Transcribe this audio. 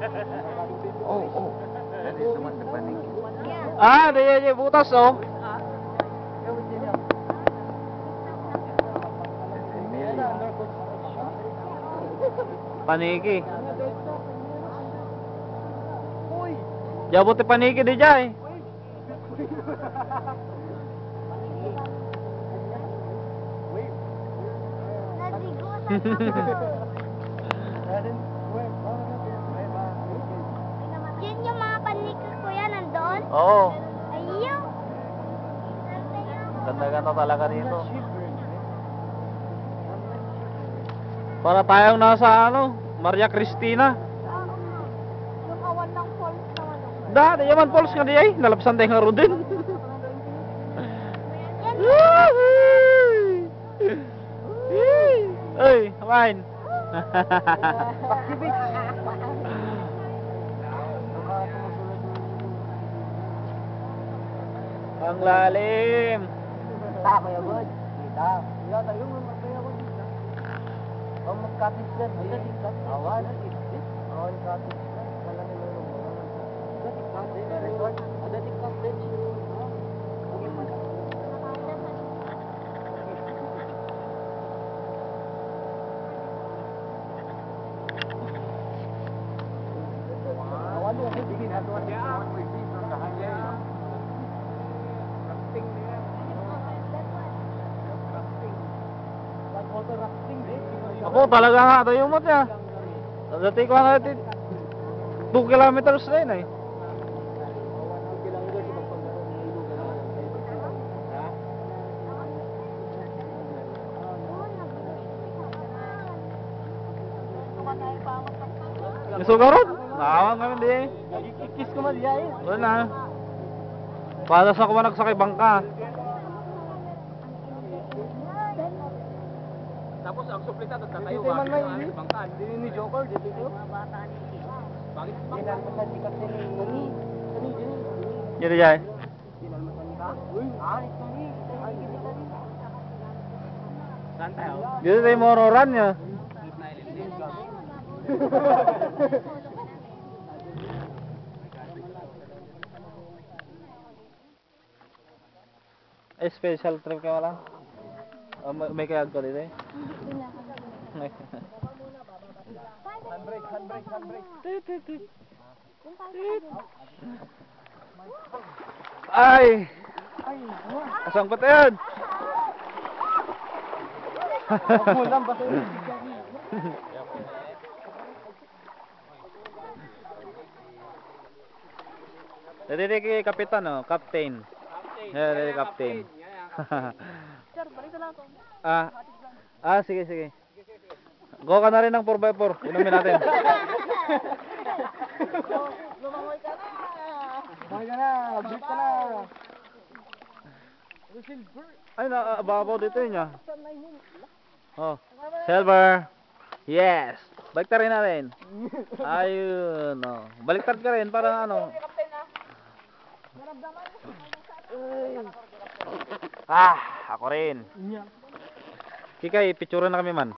Oh, oh. That is the one the paniki. Ah, di butas oh. Paniki. Jabot ti paniki di jay. Yun yung mga paniki ko yan, nandun? Oo. Ayaw. Ganda-ganda talaga dito. Para tayong nasa Maria Cristina. Yung awan ng falls naman. Da, di yaman falls nga di ay. Nalapsan tayo nga ro din. Ay, kapain. Ang lalim. Tako ya bud. Kita. Ya tayo mo mataya ko dito. Ang magkatis na dito. Awan. Awan katis. Wala ni mo. Ada di cottage. Awan mo hindi na tuwa niya. Ako talaga nga ito yung mot niya. Dati ko natin 2 kilometers na yun eh. Nasugarot? Nakawang kami di eh. Kikis ko man diya eh. Wala. Padas ako man nagsakay bangka. Tapos ang suplita doon tatayo ba? Ang bangkan. Dili ni Joker dito ko. Bakit bangkan mo sa sikat ni Tony? Tony dili. Yun jay. Uy, Tony. Ay gidi Tony. Saan tayo? Dito tayo mororan niya. Special trip ka wala? May kayag ko dito eh. Handbrake. Ay! Asang ko tayo? Mulam ba tayo? Dito kay kapitan oh, captain. Yeah, captain. Sir, balik na lang ito. Sige. Go ka na rin ng 4x4. Inumin natin. Lumangoy ka na. Balik ka na, break ka na. Ay, babaw dito yun niya. Oh, silver. Yes. Baliktad rin natin. Ayun, oh. Baliktad ka rin para ano. Ako rin. Kikay, picturean na kami man.